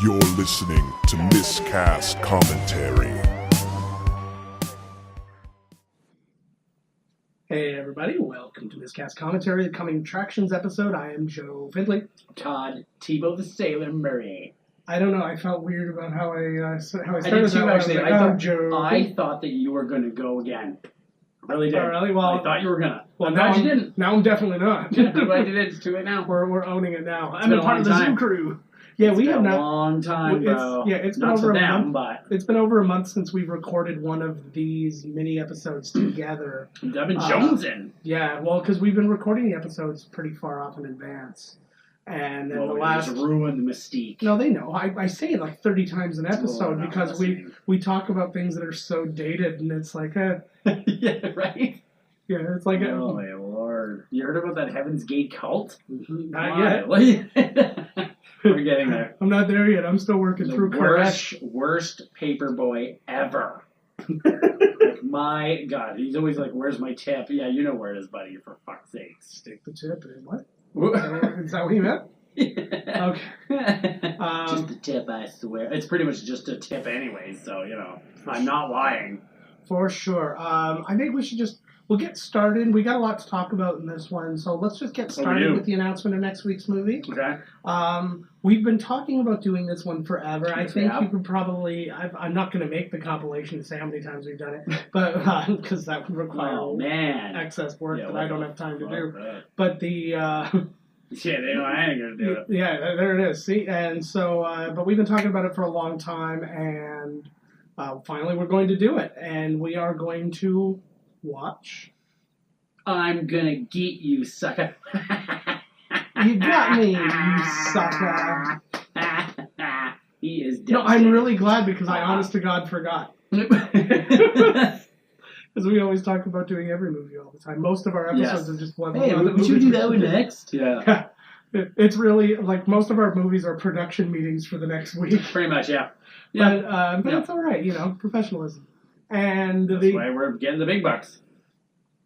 You're listening to Miscast Commentary. Hey everybody, welcome to Miscast Commentary, the Coming Attractions episode. I am Joe Findlay. Todd Tebow the Sailor Murray. I don't know, I felt weird about how I started. I did too, that. actually. I thought that you were going to go again. I really did. Oh, really? Well, I thought you were going to. Well, I'm glad you didn't. Now I'm definitely not. I'm glad you did. It's too late now. We're owning it now. It's I'm been a a part of the long Zoom time. crew. Yeah, we have been not. a long time, bro. It's been not over to a them, month. but It's been over a month since we've recorded one of these mini episodes together. I've been jonesing. Yeah, well, because we've been recording the episodes pretty far off in advance. And then Well, the we last... just ruined the mystique. No, they know. I say it like 30 times an episode because we talk about things that are so dated, and it's like, Yeah, right? yeah, it's like, Oh, my Lord. You heard about that Heaven's Gate cult? not yet. We're getting there. I'm not there yet. I'm still working The through Koresh. worst paperboy ever. Like, my God. He's always like, where's my tip? Yeah, you know where it is, buddy, for fuck's sakes. Stick the tip in. What? Is that what you meant? Okay. Just the tip, I swear. It's pretty much just a tip anyway, so, I'm not lying. For sure. I think we'll get started. We got a lot to talk about in this one, so let's just get started with the announcement of next week's movie. Okay. We've been talking about doing this one forever. I think Yeah. you could probably... I'm not going to make the compilation to say how many times we've done it, but because that would require excess work that I don't have time to do. But the... Yeah, I ain't going to do it. Yeah, there it is. See? And so... but we've been talking about it for a long time, and finally we're going to do it. And we are going to watch... I'm going to get you, sucker. You got me, you sucker. He is dead. No, I'm really glad because I honest to God forgot. Because we always talk about doing every movie all the time. Most of our episodes are just one. Hey, we should do that one next. Yeah. It's really like most of our movies are production meetings for the next week. Pretty much, yeah. But it's all right, professionalism. And That's why we're getting the big bucks.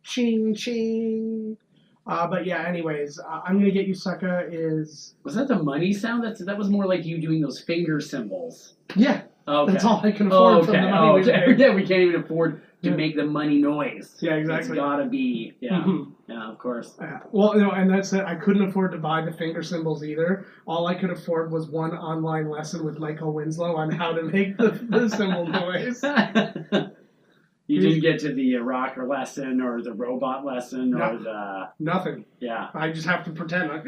Ching, ching. But yeah, anyways, I'm going to get you, sucker, is... Was that the money sound? That was more like you doing those finger symbols. Yeah. Okay. That's all I can afford from the money we make. Yeah, we can't even afford to make the money noise. Yeah, exactly. It's got to be, Yeah, of course. Well, and that's it. I couldn't afford to buy the finger symbols either. All I could afford was one online lesson with Michael Winslow on how to make the symbol noise. You didn't get to the rocker lesson or the robot lesson or the... Nothing. Yeah. I just have to pretend like...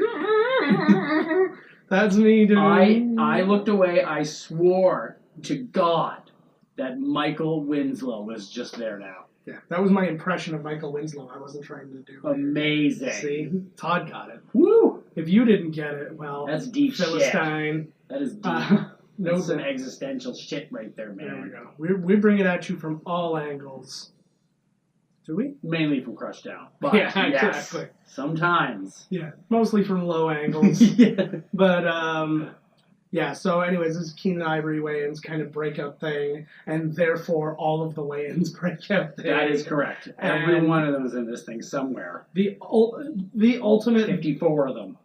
That's me, dude. I looked away. I swore to God that Michael Winslow was just there now. Yeah, that was my impression of Michael Winslow. I wasn't trying to do it. Amazing. See? Todd got it. Woo! If you didn't get it, well... That's deep Philistine. Shit. That is deep. That's some existential shit right there, man. There we go. We bring it at you from all angles. Do we? Mainly from Crush Down. But yeah, yes, exactly. Sometimes. Yeah, mostly from low angles. Yeah. But, yeah, so anyways, this is Keenan Ivory Wayans' kind of breakout thing, and therefore all of the Wayans breakout thing. That is correct. Every one of them is in this thing somewhere. The ultimate... 54 of them.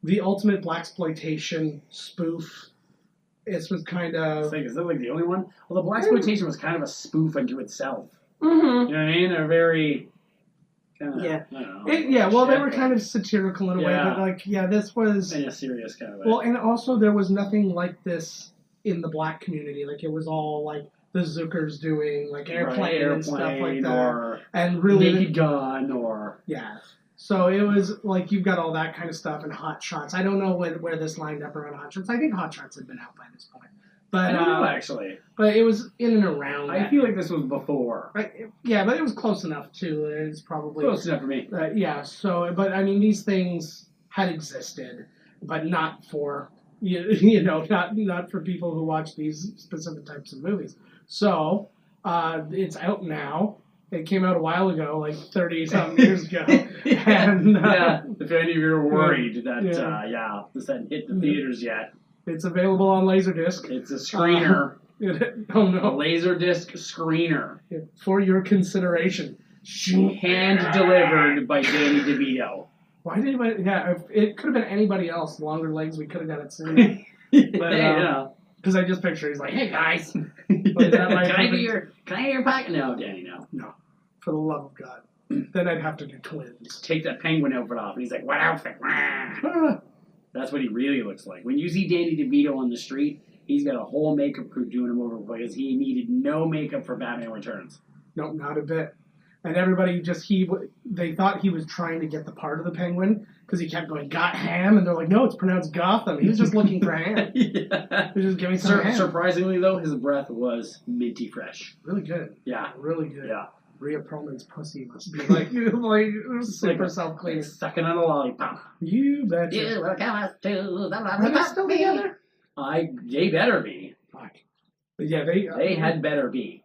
The ultimate blaxploitation spoof. This was kind of... Is that like the only one? Well, the blaxploitation was kind of a spoof unto itself. Mm-hmm. You know what I mean? They're very... Yeah. They they were kind of satirical in a way, but this was... In a serious kind of way. Well, and also there was nothing like this in the black community. Like, it was all, like, the Zookers doing, like, airplane and stuff like that. Or and really... Naked Gun, or... Yeah. So it was, like, you've got all that kind of stuff and Hot Shots. I don't know where this lined up around Hot Shots. I think Hot Shots had been out by this point. But, I don't know, actually. But it was in and around I feel like this was before. Right? Yeah, but it was close enough, too. It's probably... Close enough for me. Yeah, so... But, I mean, these things had existed, but not for... not for people who watch these specific types of movies. So, it's out now. It came out a while ago, like 30-something years ago. And, if any of you are worried that, this hadn't hit the theaters yet. It's available on Laserdisc. It's a screener. Oh, no. A Laserdisc screener. For your consideration. Hand-delivered by Danny DeVito. Why did anybody... Yeah, if it could have been anybody else. Longer legs, we could have got it sooner. But, yeah. because I just picture he's like, hey guys, Can that might I have be been- your pocket? No, Danny, no. no, for the love of God. Then I'd have to do twins. Take that penguin outfit off. And he's like, what outfit? Wah. Ah, That's what he really looks like. When you see Danny DeVito on the street, he's got a whole makeup crew doing him over because he needed no makeup for Batman Returns. no, not a bit. And everybody they thought he was trying to get the part of the penguin because he kept going, got ham, and they're like, no, it's pronounced Gotham. He was just looking for ham. Yeah. He was just giving some ham. Surprisingly, though, his breath was minty fresh. Really good. Yeah. Really good. Yeah. Rhea Perlman's pussy must be like super self-clean. Like sucking on a lollipop. You betcha. You will come us to the Are they still together? They better be. Fuck. But yeah, They had better be.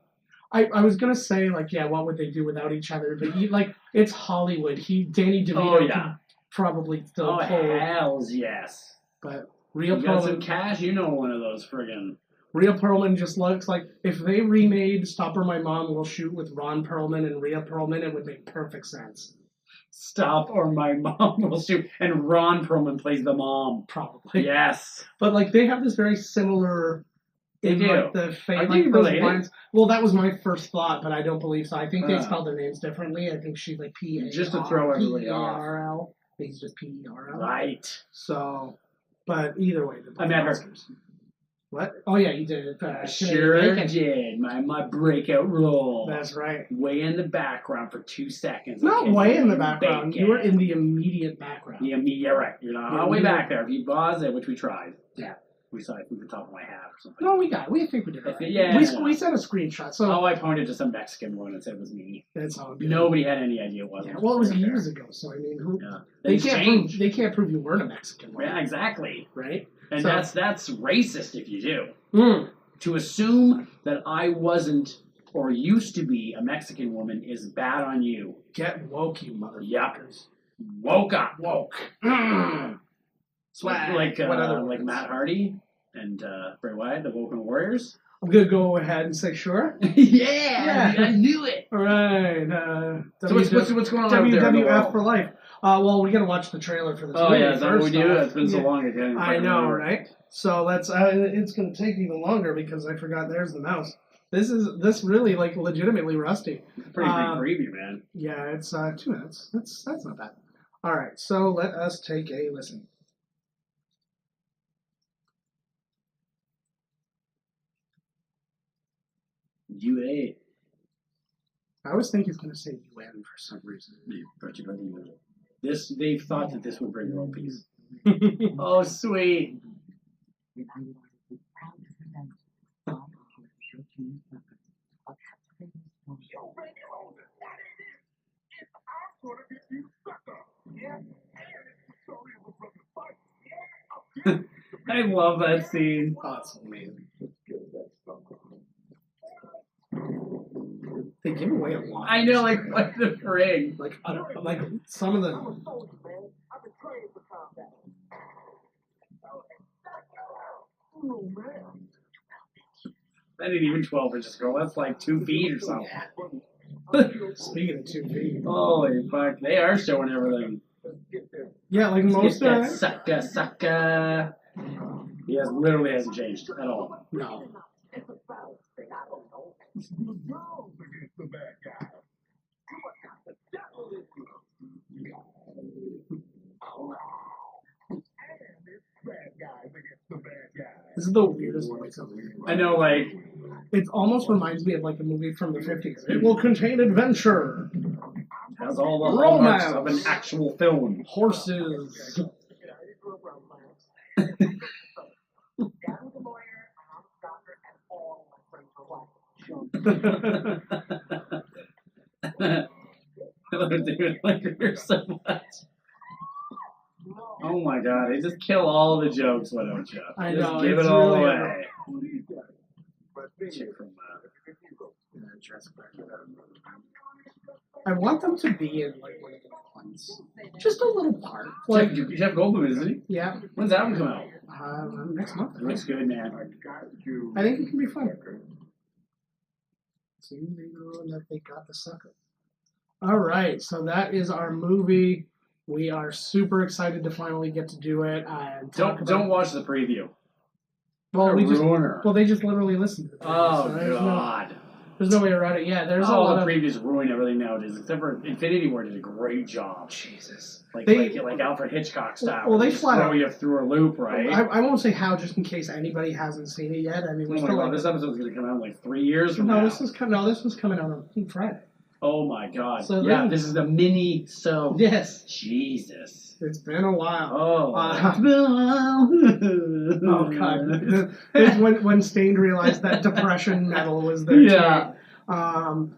I was gonna say like, yeah, what would they do without each other? But it's Hollywood. Danny DeVito Oh, yeah. can probably still Oh, pull. hells yes. But Rhea You got some Perlman, cash, you know one of those friggin'. Rhea Perlman just looks like if they remade Stop or My Mom Will Shoot with Ron Perlman and Rhea Perlman, it would make perfect sense. Stop or my mom will shoot. And Ron Perlman plays the mom. Probably. Yes. But like they have this very similar. They do. Like the face, Are like they those related? lines. Well, that was my first thought, but I don't believe so. I think they Ah. spelled their names differently. I think she's like P A R Just to throw everybody off. P-E-R-L. He's just P-E-R-L. Right. So, but either way, I met her. Oscars. What? Oh yeah, you did it. Sure Bacon. did. My breakout role. That's right. Way in the background for 2 seconds. Not Okay, way in the background. bacon. You were in the immediate background. Yeah, you're right. You're not Yeah, all the way we- back there. If you pause it, which we tried. Yeah. We saw it through the top of my hat or something. No, we got it. We think we did it. I Right. think- yeah. We sent a screenshot, so Oh, I pointed to some Mexican one and said it was me. it's all good. Nobody had any idea what Yeah, well, it was right there. years ago, so I mean, who? Yeah. They Things can't change. prove. They can't prove you weren't a Mexican, Yeah, exactly. right? And So- that's racist if you do. Mm. To assume that I wasn't or used to be a Mexican woman is bad on you. Get woke, you motherfuckers. Woke up. Woke. Swag. What other Like words? Matt Hardy and Bray Wyatt, the Woken Warriors. I'm gonna go ahead and say sure. Yeah. I knew it. All right. So what's going on out there in the WWF world? for life. Well, we gotta watch the trailer for this Oh movie yeah, is that what we first do? off. It's been so Yeah. long again. I know, right? So let's. It's gonna take even longer because I forgot. There's the mouse. This really like legitimately rusty. Pretty big preview, man. Yeah, it's 2 minutes. That's not bad. All right, so let us take a listen. UA. I always think he's gonna say UN for some reason. They've thought that this would bring world peace. Oh, sweet. I love that scene. Oh, it's amazing. They give away a lot. I know, like, what the frig? Like some of the. That ain't even 12 inches, girl. That's like 2 feet or something. Speaking of 2 feet. Holy fuck. They are showing everything. Yeah, like most Get that sucker. He literally hasn't changed at all. no. This is the weirdest voice I've ever heard. I know, like, It almost reminds me of like a movie from the 50s. It will contain adventure, has all the hallmarks Romance. of an actual film. horses. Dude, like, you're so much. Oh my god, they just kill all the jokes, why don't you? I Just know, give it's it all really away. Chick from, I want them to be in like one of the ones. Just a little part. Like, Jeff Goldblum, isn't he? yeah, When's that one come out? next month. It looks good, man. I think it can be fun. See, they know that they got the sucker. All right, so that is our movie. We are super excited to finally get to do it. And talk Don't about- watch the preview. Well, ruiner. Well, they just literally listened to it. Oh, so God. There's no way around it. Yeah, there's a All lot the of... previews ruin everything nowadays, except for Infinity War did a great job. Jesus. Like They- Alfred Hitchcock style. Well, they just flat throw out- you through a loop, right? I won't say how, just in case anybody hasn't seen it yet. I mean, Oh we're my still God, like... this episode's going to come out in like 3 years from now. No, this was coming out on Friday. Oh my God. So yeah, then- this is the mini soap. Yes. Jesus. It's been a while. Oh. Oh, God. It's when Stained realized that depression metal was there, Yeah. too.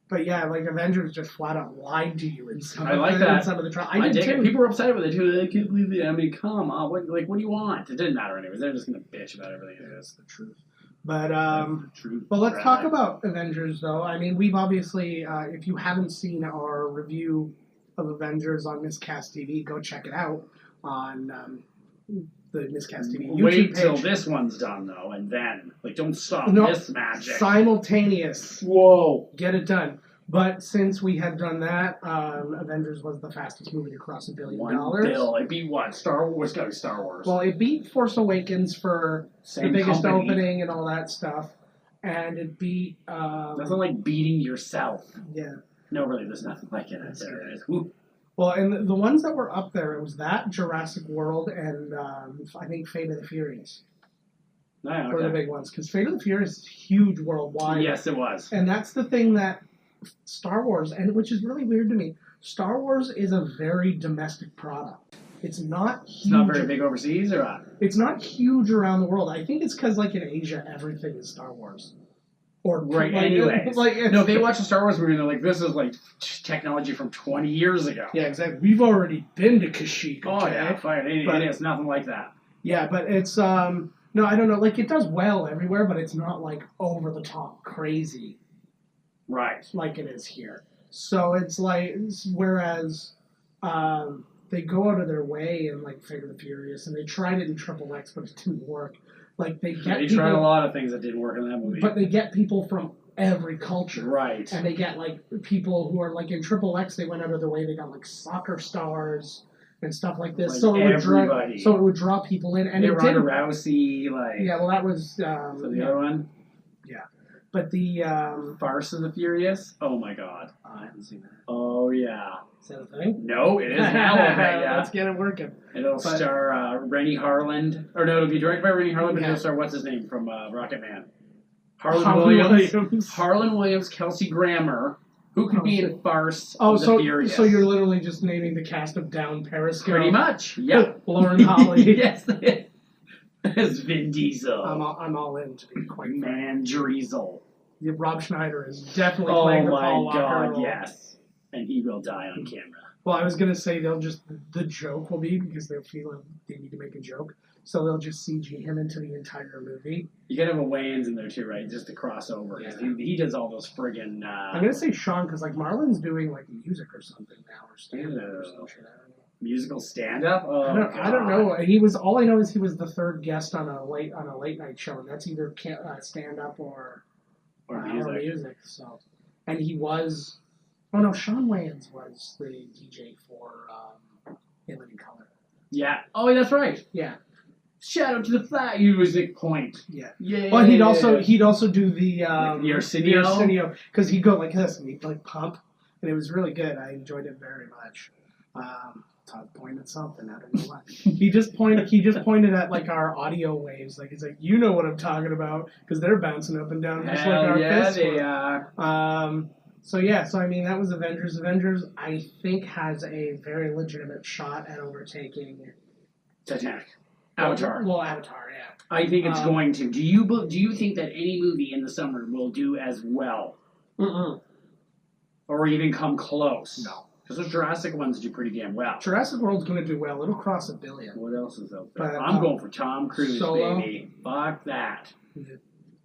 But yeah, like Avengers just flat out lied to you in some I of like the, that. in some of the trials. I I did dig too. it. People were upset with it too. I can't believe it. I mean, come on. What do you want? It didn't matter anyways. They're just going to bitch about everything. That's the truth. But That's the truth. Well, let's talk Right. about Avengers, though. I mean, we've obviously, if you haven't seen our review of Avengers on Miscast TV, go check it out on the Miscast TV YouTube Wait page. till this one's done though, and then don't stop No, this magic. Simultaneous. Whoa. Get it done. But since we had done that, Avengers was the fastest movie to cross $1 billion. $1 billion. It beat what? Star Wars. Got to be Star Wars. Well, it beat Force Awakens for Same the biggest company. opening and all that stuff. And it beat... Nothing like beating yourself. yeah. No, really, there's nothing like it. That's There good. is. Woo. Well, and the ones that were up there, it was that, Jurassic World, and I think Fate of the Furious Yeah, were the okay. big ones. Because Fate of the Furious is huge worldwide. Yes, it was. And that's the thing that Star Wars, and which is really weird to me, Star Wars is a very domestic product. It's not huge. It's not very big overseas, or what? It's not huge around the world. I think it's because, like, in Asia, everything is Star Wars. Or Right, like, anyways. like, No, they watch a Star Wars movie and they're like, this is like technology from 20 years ago. Yeah, exactly. We've already been to Kashyyyk. Oh, okay? yeah, fine. It's nothing like that. Yeah, but it's no, I don't know. Like, it does well everywhere, but it's not like over the top crazy Right. like it is here. So it's like, whereas they go out of their way in like Fate of the Furious, and they tried it in Triple X, but it didn't work. Like they They tried a lot of things that didn't work in that movie. but they get people from every culture. Right. And they get like people who are like in Triple X. They went out of their way. They got like soccer stars and stuff like this. Like so everybody. it would draw people in, and They it Ronda did. Rousey, like. Yeah, well, that was. So the yeah. other one? But the Farce of the Furious? Oh my god. I haven't seen that. Oh yeah. Is that a thing? No, it is now. Okay, yeah. Let's get it working. It'll But- star Rennie Harlan. Or no, it'll be directed by Rennie Harlan, but Yeah. it'll star what's his name from Rocket Man? Harlan Harlan Williams. Williams. Harlan Williams, Kelsey Grammer. Who could be in Farce Oh, of the so Furious? so you're literally just naming the cast of Down Periscope. Pretty much. Yep. Lauren Holly. Yes. As Vin Diesel. I'm all in, to be quite frank. Man Driesel. Yeah, Rob Schneider is definitely Oh playing the my Paul Walker god, role. yes. And he will die on camera. Well, I was gonna say the joke will be because they'll feel like they need to make a joke, so they'll just CG him into the entire movie. You gotta have a Wayans in there too, right? Just to cross over. 'Cause Yeah. He does all those friggin' I'm gonna say Sean because like Marlon's doing like music or something now or stand up or Ew. some shit. I don't know. musical stand-up. Oh, I don't know. He was all I know is he was the third guest on a late night show, and that's either stand up or music. So, and he was. Oh no, Sean Wayans was the DJ for In Living Color. Yeah. Oh, that's right. Yeah, Shout out to the Flat Music Point. yeah. Yeah. But he'd also do the the Arsenio? because he'd go like this and he'd like pump, and it was really good. I enjoyed it very much. Todd pointed something. I don't know what. He just pointed at like our audio waves. Like he's like, you know what I'm talking about because they're bouncing up and down just Hell like our yeah, fists they were. are. So yeah, so I mean that was Avengers. Avengers, I think, has a very legitimate shot at overtaking Titanic. Avatar. Well, Avatar, yeah. I think it's Um, going to. Do you think that any movie in the summer will do as well, or even come close? No. Because those Jurassic ones do pretty damn well. Jurassic World's going to do well. It'll cross $1 billion. What else is out there? But, I'm going for Tom Cruise, Solo. baby. Fuck that. Yeah.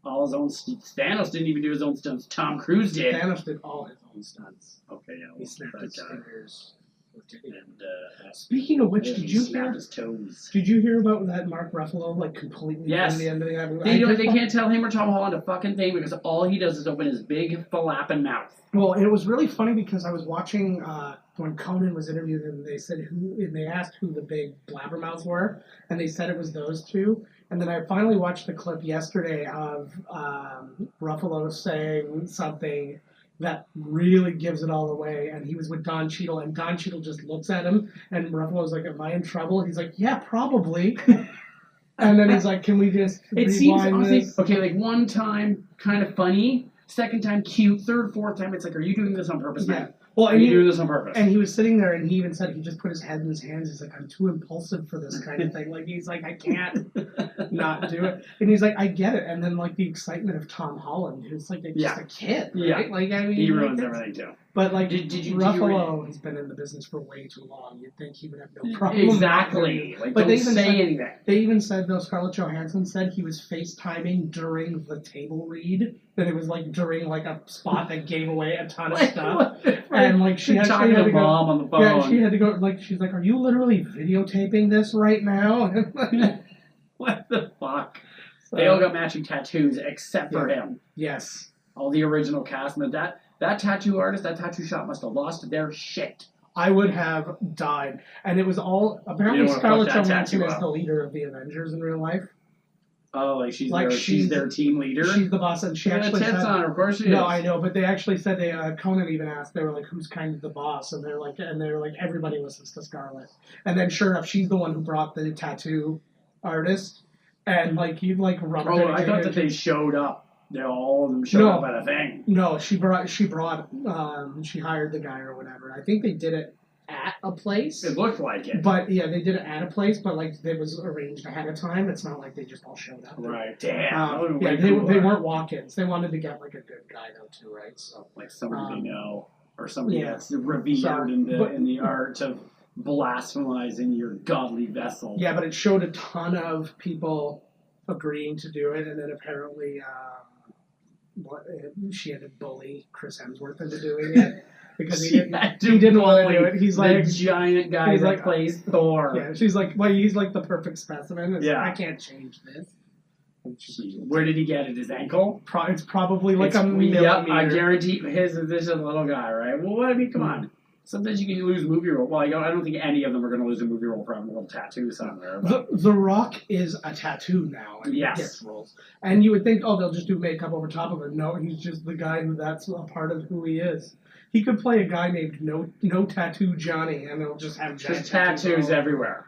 All his own. Thanos didn't even do his own stunts. Tom Cruise did. Thanos did all his own stunts. Okay, yeah. He snapped his fingers. And Speaking of which, he did you snapped hear? his toes. Did you hear about that Mark Ruffalo like completely Yes. ruined the end of the movie? They can't tell him or Tom Holland a fucking thing because all he does is open his big flapping mouth. Well, it was really funny because I was watching when Conan was interviewed and they said and they asked who the big blabbermouths were, and they said it was those two. And then I finally watched the clip yesterday of Ruffalo saying something that really gives it all away. And he was with Don Cheadle, and Don Cheadle just looks at him, and Ruffalo's like, "Am I in trouble?" And he's like, "Yeah, probably." And then he's like, "Can we just rewind this?" Okay, like one time, kind of funny. Second time, cute. Third, fourth time, it's like, are you doing this on purpose, man? Well, Are you doing this on purpose? And he was sitting there, and he even said he just put his head in his hands. He's like, "I'm too impulsive for this kind of thing." Like, he's like, "I can't not do it." And he's like, "I get it." And then, like, the excitement of Tom Holland, who's like just a kid, right? Yeah. Like, I mean, He ruins everything, too. But, like, Ruffalo read? has been in the business for way too long. You'd think he would have no problem. Exactly. Like, but don't say anything. They even said, though, Scarlett Johansson said he was FaceTiming during the table read. That it was, like, during, like, a spot that gave away a ton of stuff. And, like, she had to go, mom on the phone. Yeah, she had to go, like, she's like, "Are you literally videotaping this right now?" What the fuck? They all got matching tattoos except for him. Yes. All the original cast. And that tattoo artist, that tattoo shop must have lost their shit. I would have died. And it was all... Apparently Scarlett Johansson is the leader of the Avengers in real life. Oh, like she's their team leader? She's the boss, and she actually said... on her, of course she is. No, I know, but they actually said Conan even asked, they were like, "Who's kind of the boss?" And they were like, everybody listens to Scarlett. And then sure enough, she's the one who brought the tattoo artist, and like he like rubbed. Oh, I thought that they showed up. All of them showed up at a thing. No, she hired the guy or whatever. I think they did it at a place. It looked like it. But yeah, they did it at a place, but like it was arranged ahead of time. It's not like they just all showed up. Right. Damn. Yeah, they weren't walk-ins. They wanted to get like a good guy though too, right? So like somebody they know, or somebody that's revered in the art of blasphemizing your godly vessel. Yeah, but it showed a ton of people agreeing to do it, and then apparently she had to bully Chris Hemsworth into doing it. Because he didn't want to do it. He's like the giant guy that plays Thor. Yeah, she's like, well, he's like the perfect specimen. It's like, I can't change this. Where did he get it? His ankle? It's probably like a millimeter. Yep, I guarantee. This is a little guy, right? Well, I mean, come on. Sometimes you can lose movie role. Well, I don't think any of them are going to lose a movie role for having a little tattoo somewhere. The Rock is a tattoo now, and he gets roles. And you would think, oh, they'll just do makeup over top of it. No, he's just the guy that's a part of who he is. He could play a guy named No Tattoo Johnny, and they'll just have just tattoos everywhere.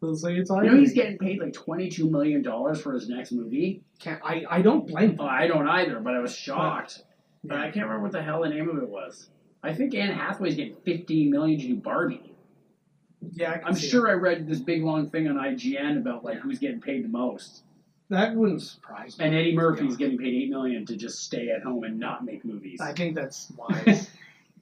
They'll say it's he's getting paid like $22 million for his next movie. I don't blame him. Oh, I don't either, but I was shocked. But I can't remember what the hell the name of it was. I think Anne Hathaway's getting $15 million to do Barbie. Yeah, I'm sure I read this big long thing on IGN about like who's getting paid the most. That wouldn't surprise me. And Eddie Murphy's getting paid $8 million to just stay at home and not make movies. I think that's wise.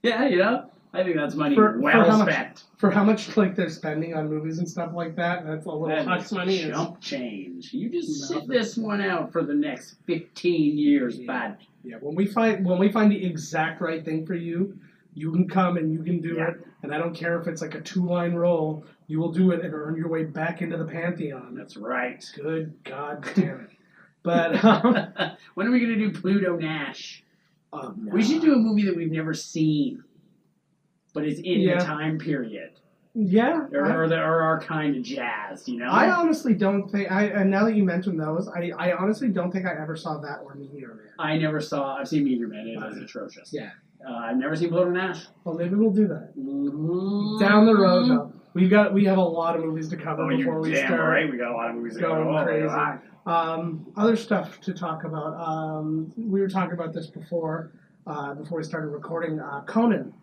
Yeah, I think that's money well spent. For how much like they're spending on movies and stuff like that, that's a little hush money. Chump change. You just sit this one out for the next 15 years, bud. Yeah, when we find the exact right thing for you, you can come and you can do it. And I don't care if it's like a 2-line role, you will do it and earn your way back into the pantheon. That's right. Good God damn it. But when are we gonna do Pluto Nash? Oh, no. We should do a movie that we've never seen, but it's in the time period. Yeah. Or our kind of jazz, you know? I honestly don't think, and now that you mentioned those, I honestly don't think I ever saw that or Meteor Man. I've seen Meteor Man, it is atrocious. Yeah. I've never seen Pluto Nash. Well, maybe we'll do that. Mm-hmm. Down the road, though. We have a lot of movies to cover before we start. Right, we got a lot of movies to cover. Going crazy. Other stuff to talk about. We were talking about this before we started recording. Conan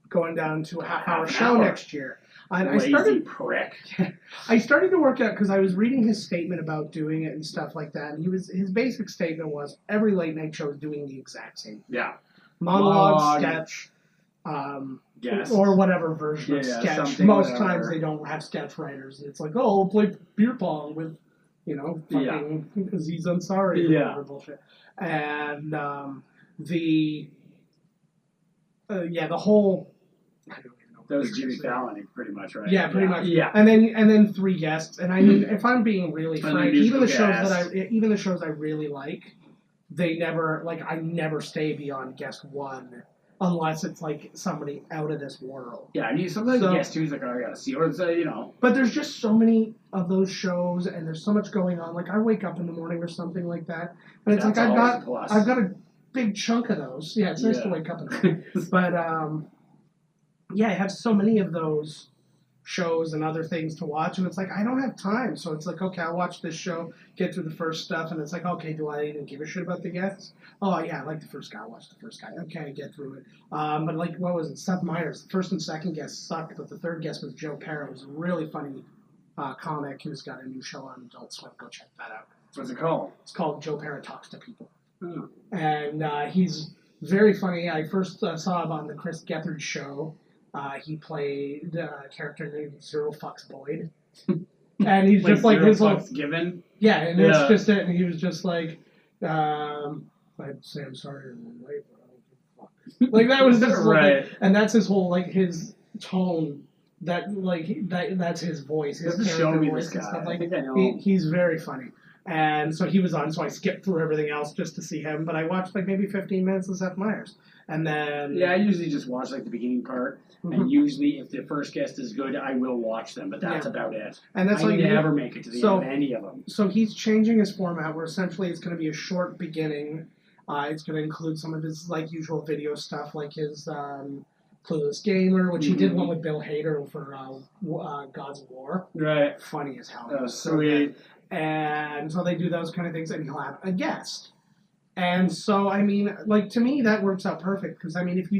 going down to a half-hour show next year. I started prick. I started to work out because I was reading his statement about doing it and stuff like that, and his basic statement was every late night show is doing the exact same thing. Yeah. Monologue, sketch, or whatever version of sketch. Most times they don't have sketch writers. It's like, oh, we'll play beer pong with, fucking Aziz Ansari or whatever bullshit. And the whole. I don't even know. That was Jimmy Fallon, pretty much, right? Yeah, pretty much. Yeah. And then 3 guests. And I mean, if I'm being really frank, even the shows I really like. They never I never stay beyond guest 1 unless it's like somebody out of this world. Yeah, and you sometimes So- guess too. He's like, oh, I gotta see, or it's But there's just so many of those shows, and there's so much going on. Like I wake up in the morning or something like that, and it's That's like always a plus. I've got a big chunk of those. Yeah, it's nice to Yeah. wake up in the morning. But yeah, I have so many of those shows and other things to watch, and it's like I don't have time. So it's like, okay, I'll watch this show, get through the first stuff, and it's like, okay, do I even give a shit about the guests? Oh yeah, I like the first guy. I'll watch the first guy. Okay, I get through it. But like, what was it? Seth Meyers. The first and second guest sucked, but the third guest was Joe Pera. It was a really funny comic who's got a new show on Adult Swim. Go check that out. what's it called? It's called Joe Pera Talks to People, Oh. and he's very funny. I first saw him on the Chris Gethard show. He played a character named Zero Fucks Boyd. And he's just like zero his little. fucks given. Yeah, and Yeah. it's just it. And he was just like, I'd say I'm sorry, I'm late, but I don't give a fuck. Like, that was just Right. and that's his whole, like, his tone. That's his voice. You His have to show character me voice this and guy. stuff. I Like, think I know. he's very funny. And so he was on, so I skipped through everything else just to see him. But I watched like maybe 15 minutes of Seth Meyers. And then. Yeah, I usually just watch like the beginning part, and usually if the first guest is good, I will watch them, but that's Yeah. about it. And that's I like never make it to the so- end of any of them. So he's changing his format where essentially it's going to be a short beginning. It's going to include some of his like usual video stuff, like his Clueless Gamer, which he did one with Bill Hader for Gods of War. Right. Funny as hell. Oh, So sweet. good. And so they do those kind of things, and he'll have a guest. And so, I mean, like, to me, that works out perfect because, I mean, if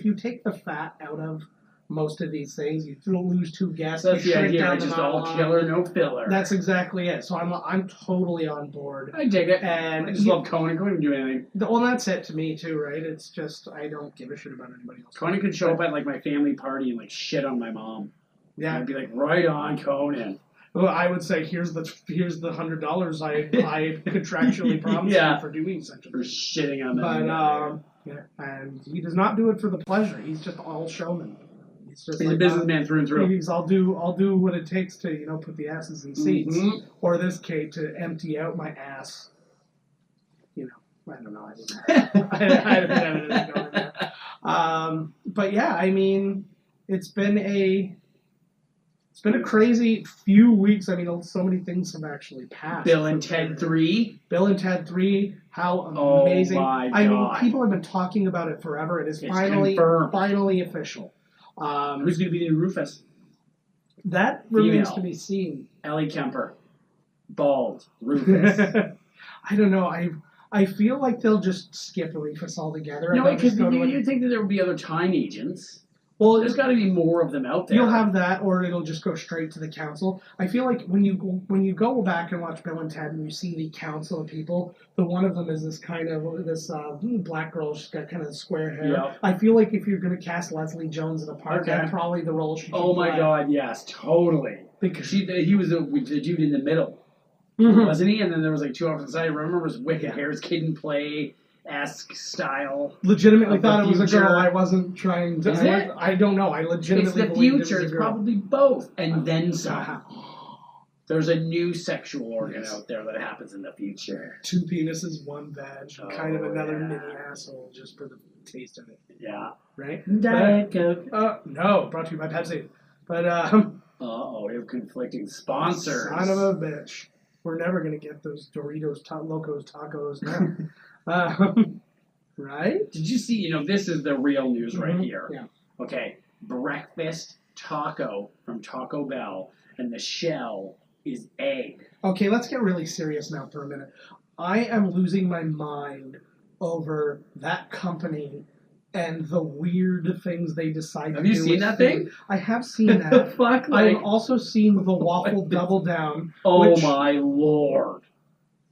you take the fat out of most of these things, you lose two guests. So that's you the shrink idea. down It's the just all monologue. killer, no filler. That's exactly it. So I'm totally on board. I dig it. And I just love Conan. Conan can do anything. Well, that's it to me too, right? It's just I don't give a shit about anybody else. Conan could show up at like my family party and like shit on my mom. Yeah. I'd be like, right on, Conan. Well, I would say here's the $100 I contractually promised Yeah. you for doing such a For shitting on But them. yeah, and he does not do it for the pleasure. He's just all showman. He's just He's like a businessman through and through. He's I'll do what it takes to put the asses in seats, Mhm. or this case to empty out my ass. I don't know. I didn't have anything going there. But yeah, I mean, it's been a crazy few weeks. I mean, so many things have actually passed. Bill and Ted 3. Bill and Ted 3, how Oh amazing. my I mean, God. people have been talking about it forever. It is It's finally confirmed. official. Who's going to be the new Rufus? That remains Female. to be seen. Ellie Kemper. Bald. Rufus. I don't know. I feel like they'll just skip Rufus altogether. No, and they'll because just go to you'd think that there would be other time agents. well, There's got to be more of them out there. you'll have that, or it'll just go straight to the council. I feel like when you go back and watch Bill and Ted, and you see the council of people, the one of them is this kind of black girl. She's got kind of square hair. Yeah. I feel like if you're going to cast Leslie Jones in a part, Okay. that's probably the role she should Oh my play. God, yes, totally. Because He was the dude in the middle, Mhm. wasn't he? And then there was like two off to the side. I remember it was Wicked Yeah. Hair's Kid and Play-esque style. legitimately Of the thought it was a future. girl. I wasn't trying to. Is it? I don't know. I It's legitimately the believed future. it was It's a girl. probably both. And then some. Uh-huh. There's a new sexual organ Yes. out there that happens in the future. Two penises, one vag, kind of Oh, another yeah. mini asshole just for the taste of it, Yeah. right? Diet Coke. No, brought to you by Pepsi. But Uh-oh, we have conflicting sponsors. son of a bitch, we're never gonna get those Doritos Locos tacos now, right? Did you see, this is the real news right Mhm, here. yeah. Okay, breakfast taco from Taco Bell, and the shell is egg. Okay, let's get really serious now for a minute. I am losing my mind over that company and the weird things they decide Have to you do seen with that food. thing? I have seen The that. fuck? Like, I've also seen the waffle double down. oh which my lord.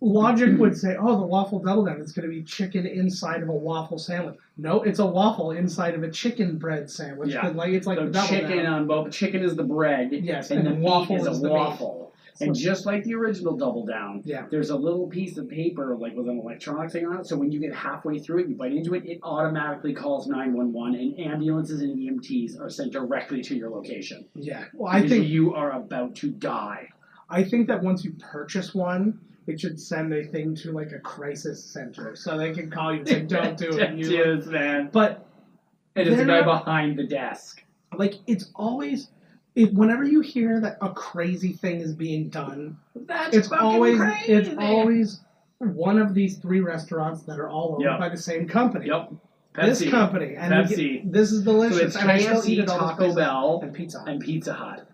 logic would say, oh, the waffle double down is going to be chicken inside of a waffle sandwich. No, it's a waffle inside of a chicken bread sandwich. Yeah. It's like So the double chicken down. on both. Chicken is the bread. Yes, and the waffle meat is is a the meat. waffle. And So- just like the original Double Down, Yeah. there's a little piece of paper like with an electronic thing on it. So when you get halfway through it, you bite into it, it automatically calls 911, and ambulances and EMTs are sent directly to your location. Yeah. Well, I Because think you are about to die. that once you purchase one, it should send a thing to like a crisis center so they can call you and say, don't do it. Yes, man. But And there's a They're guy not- behind the desk. Like, it's always... whenever you hear that a crazy thing is being done, That's it's fucking always crazy. it's always one of these 3 restaurants that are all owned Yep. by the same company. Yep. This Pepsi. company. And Pepsi. this is So delicious. it's and I still eat KFC, it all Taco Bell, and Pizza Hut. and Pizza Hut.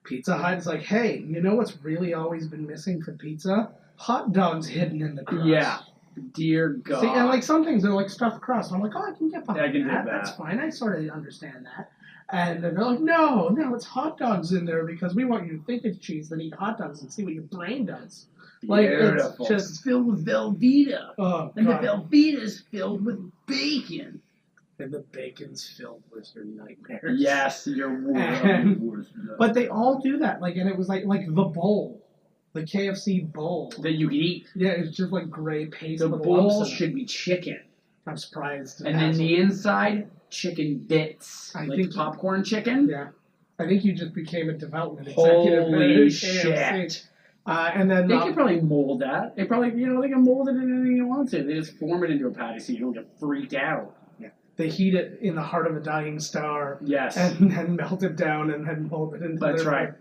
Pizza Hut's like, hey, you know what's really always been missing from pizza? Hot dogs hidden in the crust. Yeah. Dear God. See, and like some things are like stuffed crust. I'm like, oh, I can get behind I can do that. that. That's fine. I sort of understand that. And then they're like, no, it's hot dogs in there because we want you to think it's cheese, then eat hot dogs and see what your brain does. Like, Beautiful. it's just, It's filled with Velveeta. oh, And the God. Velveeta's filled with bacon. And the bacon's filled with your nightmares. Yes, you're And- worst. But they all do that. Like, and it was like the bowl. The KFC bowl. That you can eat. Yeah, it's just like gray paste. The with bowl lumps in it. should be chicken. I'm surprised. it And then hasn't. the inside, chicken bits. I like think- popcorn chicken. Yeah. I think you just became a development executive. Holy at KFC. shit. And then They can probably mold that. They probably, they can mold it in anything you want to. They just form it into a patty so you don't get freaked out. they heat it in the heart of a dying star Yes. and then melt it down and then mold it into That's their right. food.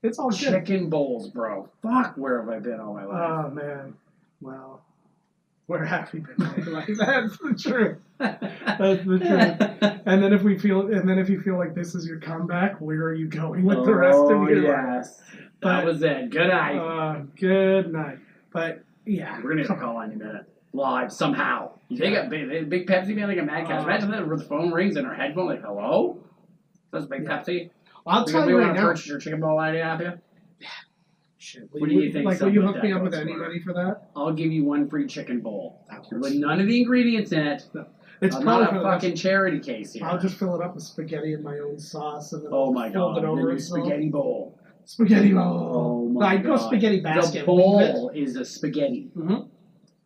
It's all good. Chicken bowls, bro. Fuck, where have I been all my life? Oh, man. Well, where have we been? Like, that's the truth. That's the truth. And then if you feel like this is your comeback, where are you going with the rest of your life? Yes. That was it. Good night. Good night. But yeah, We're going to call on you in a minute. Live, somehow. They got big Pepsi man, they got mad cash. Imagine that where the phone rings and her headphone, like, hello? That's Big Yeah. Pepsi. I'll tell you we right want to now. purchase your chicken bowl idea off you? Shit, What do you think Like, will you something hook like me that up with goes any for? money for that? I'll give you one free chicken bowl. That works. With none of the ingredients in it. It's I'm probably not a for the fucking charity case here. I'll just fill it up with spaghetti and my own sauce and then Oh my fold god, it the over new and so- spaghetti bowl. Spaghetti bowl. Oh my I'd go god. spaghetti The basket. bowl is a spaghetti. Mm-hmm.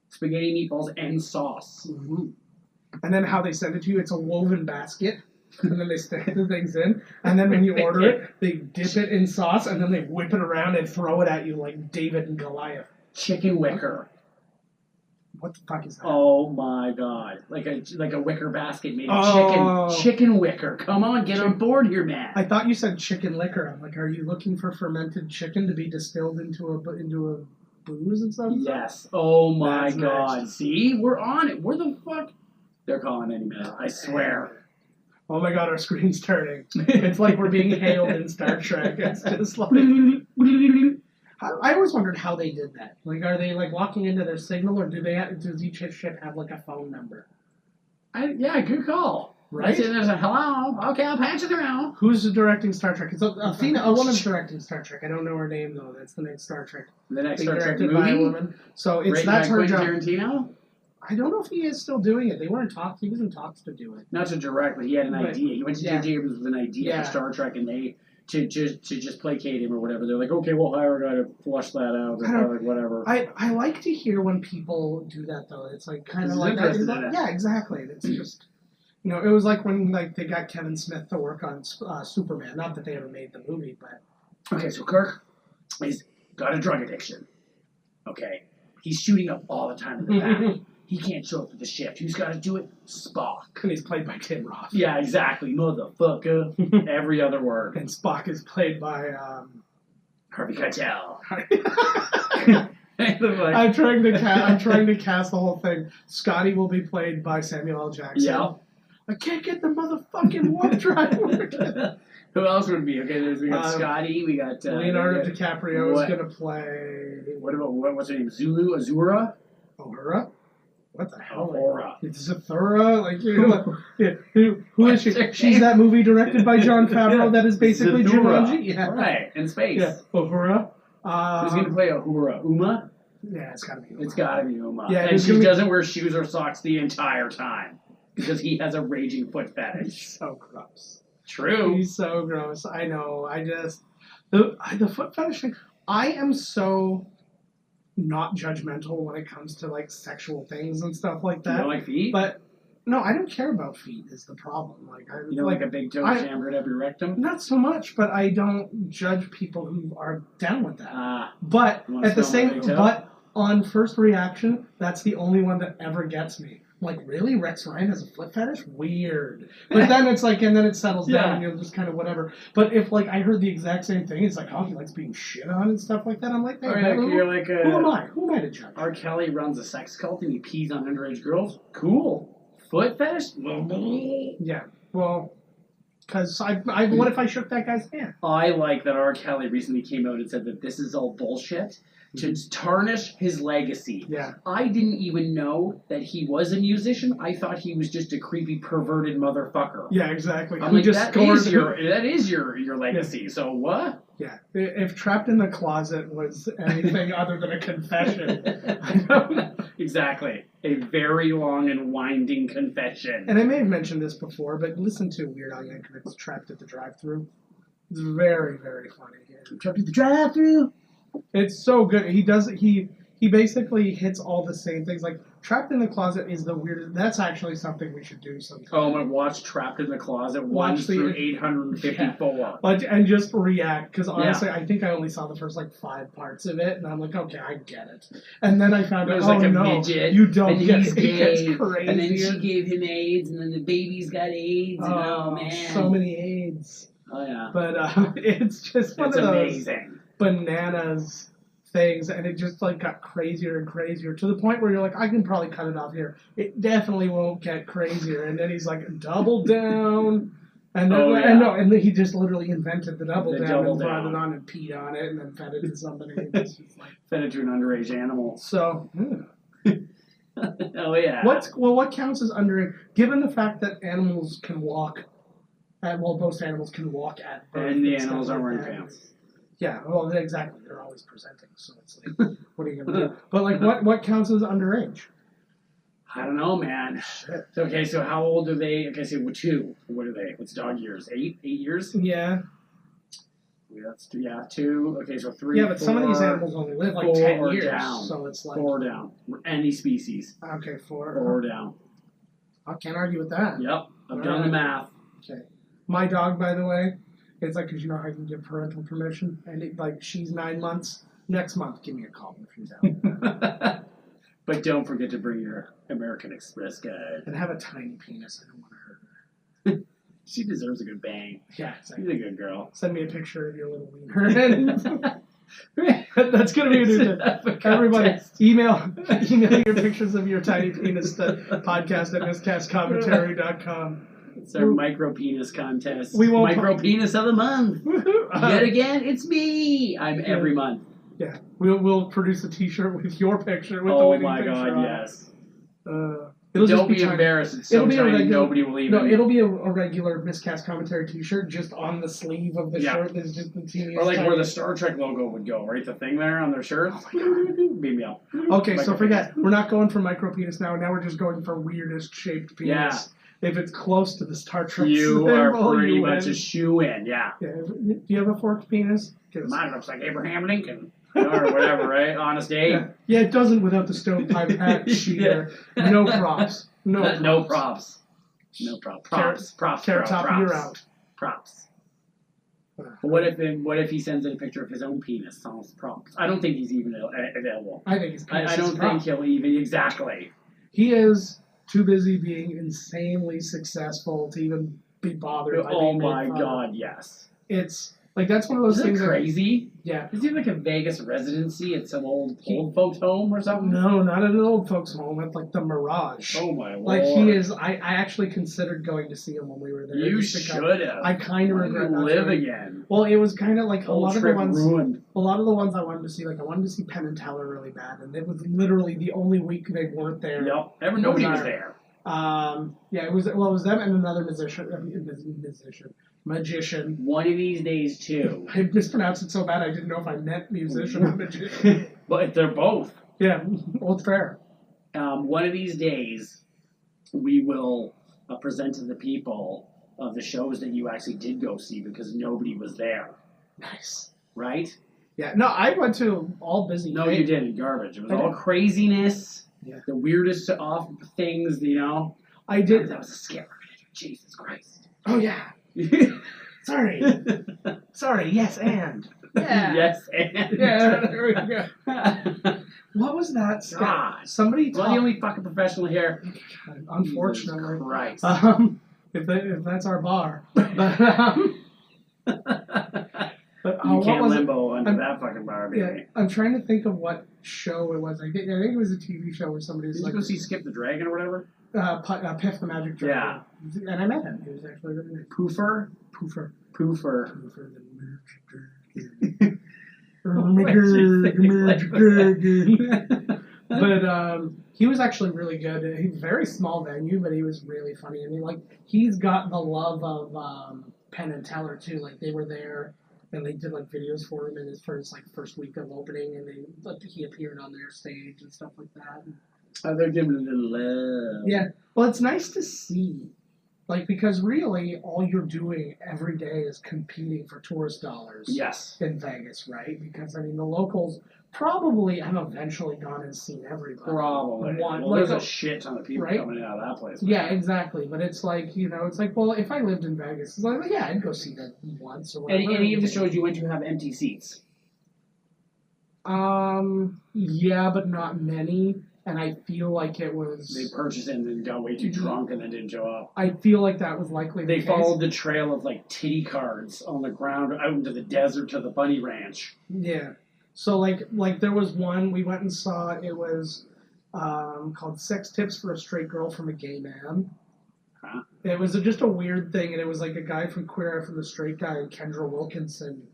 Spaghetti, meatballs, and sauce. Mm-hmm. And then how they send it to you, it's a woven basket. And then they stick the things in. And then when you order it, they dip it in sauce and then they whip it around and throw it at you like David and Goliath. Chicken wicker. What the fuck is that? Oh my god. Like a wicker basket made of Oh. chicken wicker. Come on, get on board here, man. I thought you said chicken liquor. I'm like, are you looking for fermented chicken to be distilled into a booze and stuff? Yes. Oh my That's god. next. See? We're on it. Where the fuck? They're calling any minute. I swear. Oh my god, our screen's turning. It's like we're being hailed in Star Trek. It's just like... I always wondered how they did that. Like, are they like walking into their signal, or does each ship have like a phone number? Yeah, good call. Right? There's a hello. Okay, I'll patch it through. Who's directing Star Trek? It's a woman's directing Star Trek. I don't know her name though. That's the next Star Trek. The next Being Star Trek directed by a movie. woman. So Written that's by her Quentin job. Tarantino. I don't know if he is still doing it. They weren't talks. He was in talks to do it. Not to direct, but he had an Right. idea. He went to Yeah. J.J. Abrams with an idea Yeah. for Star Trek, and they to just placate him or whatever. They're like, okay, we'll hire a guy to flush that out or I don't- like whatever. I like to hear when people do that though. It's like kind of He's like interested in it. yeah, exactly. It's just it was like when like they got Kevin Smith to work on Superman. Not that they ever made the movie, but Okay, so Kirk has got a drug addiction. Okay, he's shooting up all the time in the back. He can't show up for the shift. Who's got to do it? Spock. and he's played by Tim Roth. Yeah, exactly, motherfucker. Every other word. And Spock is played by. Harvey Keitel. I'm trying to cast the whole thing. Scotty will be played by Samuel L. Jackson. Yeah. I can't get the motherfucking warp drive working. Who else would it be? Okay, we got Um, Scotty. We got Leonardo we got- DiCaprio what- is going to play What about what's her name? Zulu Azura. Uhura. What the hell? Uhura. It's Zathura. Like, who is she? She's that movie directed by Jon Favreau that is basically Zathura. Jumanji. Yeah. Right, in space. Yeah. Uhura. Who's going to play Uhura? Uma? Yeah, it's got to be. Uhura. It's got to be Uma. Yeah, and it's she gonna be- doesn't wear shoes or socks the entire time because he has a raging foot He's fetish. so gross. True. He's so gross. I know. I just the foot fetish thing. I am so not judgmental when it comes to like sexual things and stuff like You that. don't like feet? But no, I don't care about feet. Is the problem? Like I You don't like a big toe chambered up your rectum? not so much, but I don't judge people who are down with that. Ah, But You wanna at the smell my same, big toe? but on first reaction, that's the only one that ever gets me. I'm like, really? Rex Ryan has a foot fetish? Weird. But then it's like, and then it settles down and you're just kind of whatever. But if like I heard the exact same thing, it's like, oh, he likes being shit on and stuff like that. I'm like, hey, You're like who am I? Who am I to judge? R. Kelly runs a sex cult and he pees on underage girls? Cool. Foot fetish? Yeah. Well, because what if I shook that guy's hand? I like that R. Kelly recently came out and said that this is all bullshit to tarnish his legacy. Yeah. I didn't even know that he was a musician. I thought he was just a creepy, perverted motherfucker. Yeah, exactly. I'm like, that is your legacy. Yeah. So what? Yeah. If Trapped in the Closet was anything other than a confession, I don't know. Exactly. A very long and winding confession. And I may have mentioned this before, but listen to Weird Al Yankovic's Trapped at the Drive-Thru. It's very, very funny. Trapped at the Drive-Thru. It's so good. He basically hits all the same things. Like Trapped in the Closet is the weirdest. That's actually something we should do sometime. Oh, I'm gonna watch Trapped in the Closet 1 through 854. Yeah. And just react, because honestly, I think I only saw the first like 5 parts of it, and I'm like, okay, I get it. And then I found out, like a no, midget, you don't and get he's it. Gay, It gets crazy. and then she gave him AIDS, and then the baby's got AIDS. And, oh man, so many AIDS. Oh yeah. But it's just one of those amazing bananas things, and it just like got crazier and crazier to the point where you're like, I can probably cut it off here. It definitely won't get crazier. And then he's like, double down. And then, and then he just literally invented the double down and brought it on and peed on it and then fed it to somebody. It's just like, fed it to an underage animal. So, oh yeah. What counts as underage? Given the fact that animals can walk, most animals can walk at birth, and the animals are wearing pants. Yeah, well, exactly. They're always presenting, so it's like, what are you gonna do? But like, what counts as underage? I don't know, man. Shit. Okay, so how old are they? Okay, so 2. What are they? What's dog years? 8 years? Yeah. That's 2. Okay, so 3. Yeah, but 4, some of these animals only live like 10 years, down. So it's like 4 down. Any species. Okay, 4. 4 down. I can't argue with that. Yep, I've done the math. Okay, my dog, by the way. It's like, because you know how you can give parental permission, and like she's 9 months. Next month, give me a call if she's out. But don't forget to bring your American Express guide. And have a tiny penis. I don't want to hurt her. She deserves a good bang. Yeah, exactly. She's a good girl. Send me a picture of your little wiener. That's gonna be a new thing. Everybody, email your pictures of your tiny penis to podcast@miscastcommentary.com. It's our micro penis contest. We won't micro penis of the month. Yet again, it's me. I'm every month. Yeah, we'll produce a T-shirt with your picture with the winning picture. Oh my God, yes. Don't be embarrassed. It's so tiny, nobody will even. No, it'll be a regular Miscast Commentary T-shirt. Just on the sleeve of the shirt, there's just the teeniest. Or like where the Star Trek logo would go, right? The thing there on their shirt. Oh my God. Beam me up. Okay, so forget. We're not going for micro penis now. Now we're just going for weirdest shaped penis. Yeah. If it's close to the Star Trek you are pretty much a shoe-in, yeah. Do you have a forked penis? Mine looks like Abraham Lincoln. Or whatever, right? Honest Abe. Yeah, it doesn't without the stovepipe hat sheeter. No props. No props. No props. Props. Carrot Top, you're out. Props. What if he sends in a picture of his own penis? Almost props. I don't think he's even available. I think his penis I don't think he'll even exactly. He is too busy being insanely successful to even be bothered. Oh my God! Yes. It's like that's one of those things. Crazy. Yeah. Is he like a Vegas residency at some old folks home or something? No, not at an old folks home. At like the Mirage. Oh my Lord. Like he is. I actually considered going to see him when we were there. You should have. I kind of regret not live going. Again. Well, it was kind of like a lot of the ones. Ruined. A lot of the ones I wanted to see, like I wanted to see Penn and Teller really bad, and it was literally the only week they weren't there. Nope. Nobody was there. Yeah, it was them and another magician. One of these days, too. I mispronounced it so bad I didn't know if I meant musician or magician. But they're both. Yeah, well, it's fair. One of these days, we will present to the people of the shows that you actually did go see because nobody was there. Nice. Right? Yeah, no, I went to all busy. No, you didn't. Garbage. It was all craziness. Yeah. The weirdest off things, you know. I did. That was a scare. Jesus Christ. Oh, yeah. Sorry. Yes, and. Yes, and. Yeah, there we go. What was that? God. Somebody Well, the only fucking professional here. unfortunately. Jesus Christ. If that's our bar. But You what can't was it? limbo under that fucking bar, baby. Yeah, I'm trying to think of what show it was. I think it was a TV show where somebody was Did you like go see Skip the Dragon or whatever? Piff the Magic Dragon. Yeah, and I met him. He was actually really nice. Poofer? Poofer Poofer. the Magic Dragon. But he was actually really good. He was a very small venue, but he was really funny. I mean, like, he's got the love of Penn and Teller too. Like, they were there and they did like videos for him in his first week of opening, and he appeared on their stage and stuff like that. They're giving a little love. Yeah, well, it's nice to see, like, because really all you're doing every day is competing for tourist dollars. Yes. In Vegas, right? Because I mean, the locals probably have eventually gone and seen everybody. Probably. Well, there's a shit ton of people coming out of that place. Man. Yeah, exactly. But it's like, it's like, well, if I lived in Vegas, it's like, yeah, I'd go see that once or whatever. Any of the shows you went to have empty seats? Yeah, but not many. And I feel like it was... They purchased it and then got way too drunk and then didn't show up. I feel like that was likely the case. They followed the trail of, like, titty cards on the ground out into the desert to the bunny ranch. Yeah. So, like there was one we went and saw. It was called Sex Tips for a Straight Girl from a Gay Man. Huh? It was just a weird thing, and it was like a guy from Queer Eye for the Straight Guy, Kendra Wilkinson.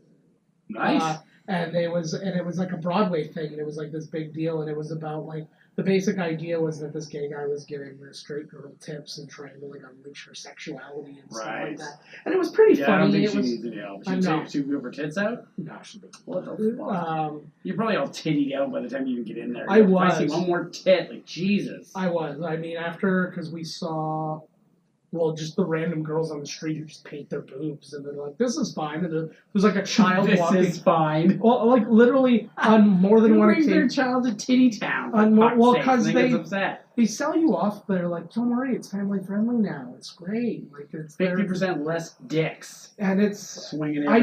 Nice. And it was like a Broadway thing, and it was like this big deal, and it was about like the basic idea was that this gay guy was giving the straight girl tips and trying to like unleash her sexuality and stuff like that. And it was pretty funny. I don't think it she was, needs any help. She give her tits out? No, she didn't. What the fuck? You're probably all tittied out by the time you even get in there. I was. I see one more tit, like Jesus. I was. I mean, because we saw, well, just the random girls on the street who just paint their boobs, and they're like, "This is fine." And there's like a child walking. This is fine. Well, like literally on more than one occasion. Their child to Titty Town. Because they sell you off. They're like, "Don't worry, it's family friendly now. It's great. Like it's 50% less dicks." And it's swinging. I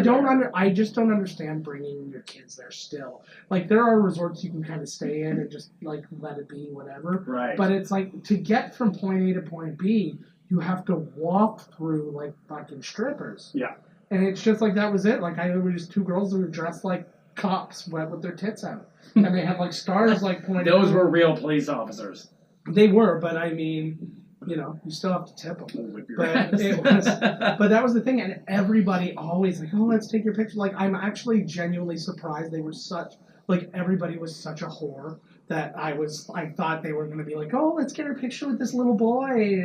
just don't understand bringing your kids there. Still, like there are resorts you can kind of stay in and just like let it be whatever. Right. But it's like to get from point A to point B. You have to walk through like fucking strippers. Yeah. And it's just like that was it. Like there were just two girls who were dressed like cops with their tits out. And they had like stars like pointing. Those were real police officers. They were, but I mean, you still have to tip them. But that was the thing, and everybody always like, oh, let's take your picture. Like I'm actually genuinely surprised they were everybody was such a whore. That I thought they were going to be like, oh, let's get a picture with this little boy,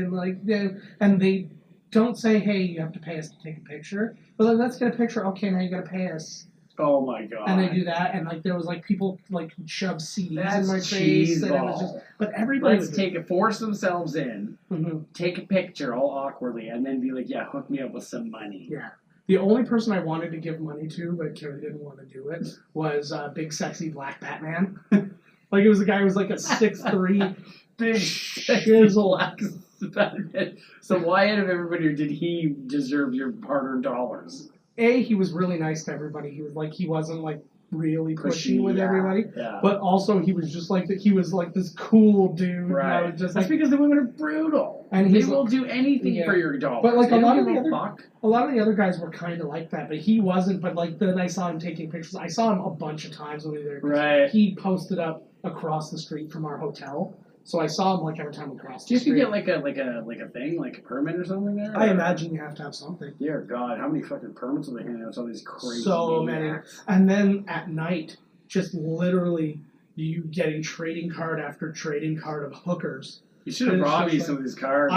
and they don't say, hey, you have to pay us to take a picture, but like, let's get a picture. Okay, now you got to pay us. Oh my god! And they do that, and like there was like people like shove CDs in my face, and it was just. But everybody force themselves in, mm-hmm. take a picture all awkwardly, and then be like, yeah, hook me up with some money. Yeah. The only person I wanted to give money to, but Carrie didn't want to do it, was Big Sexy Black Batman. Like, it was a guy who was like a 6'3", big shizzle. So why out of everybody did he deserve your hard-earned dollars? He was really nice to everybody. He wasn't like really pushy with everybody. Yeah. But also he was just like he was like this cool dude. Right. Just That's because the women are brutal. And they will do anything for your dollars. But like a lot of the other guys were kind of like that, but he wasn't. But like then I saw him taking pictures. I saw him a bunch of times when we were there. Right. He posted up across the street from our hotel. So I saw him like every time we crossed the street. Do you get like a thing, like a permit or something there? I imagine you have to have something. Dear God, how many fucking permits are they handing out? All these crazy. So many. And then at night, just literally you getting trading card after trading card of hookers. You should have brought me some of these cards.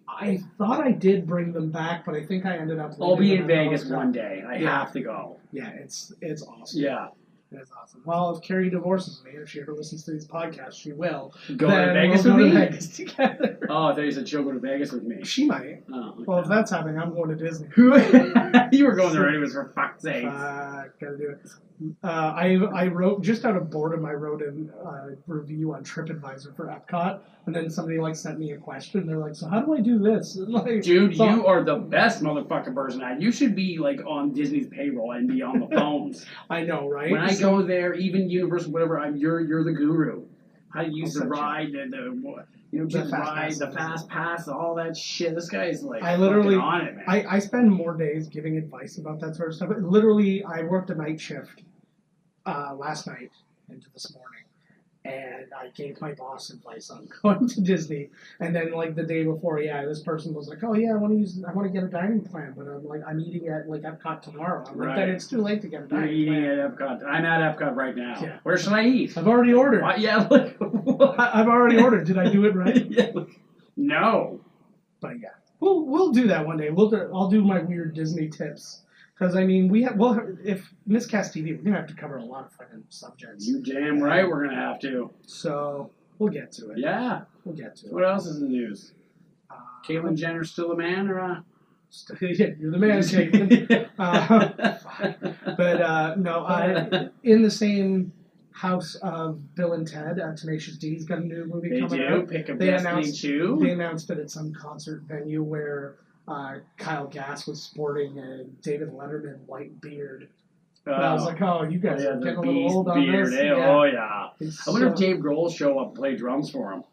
I thought I did bring them back, but I think I ended up. I'll be in Vegas one day. I have to go. Yeah, it's awesome. Yeah. That's awesome. Well, if Carrie divorces me, if she ever listens to these podcasts, she will. Go to Then Vegas we'll with go to me? Vegas together. Oh, I thought you said she'll go to Vegas with me. She might. Oh, okay. Well, if that's happening, I'm going to Disney. You were going there anyways, for fuck's sake. Gotta do it. I wrote, just out of boredom, I wrote a review on TripAdvisor for Epcot, and then somebody like sent me a question. They're like, "So how do I do this?" And, like, Dude, so, you are the best motherfucking person. You should be like on Disney's payroll and be on the phones. I know, right? When I go there, even Universal, whatever, you're the guru. How to use the I'll ride, the fast pass, all that shit. This guy's like I literally fucking on it, man. I spend more days giving advice about that sort of stuff. Literally, I worked a night shift last night into this morning, and I gave my boss advice on going to Disney. And then, like the day before, this person was like, "Oh yeah, I want to get a dining plan, but I'm eating at like Epcot tomorrow." I'm like, "Then it's too late to get a You're dining eating plan." at Epcot. I'm at Epcot right now. Yeah. Where should I eat? I've already ordered. Yeah, look. I've already ordered. Did I do it right? Yeah, look. No. But yeah, we'll do that one day. I'll do my weird Disney tips. Because, I mean, if Miscast TV, we're going to have to cover a lot of fucking subjects. You damn right we're going to have to. So, we'll get to it. Yeah. We'll get to it. What else is in the news? Caitlyn Jenner's still a man, or you're the man, Caitlyn. No, in the same house of Bill and Ted, Tenacious D's got a new movie coming out. Pick a They Destiny 2. They announced it at some concert venue where Kyle Gass was sporting a David Letterman white beard. And I was like, "Oh, you guys are getting a little old on beard, this." eh? Yeah. Oh yeah. I wonder if So- Dave Grohl will show up and play drums for him.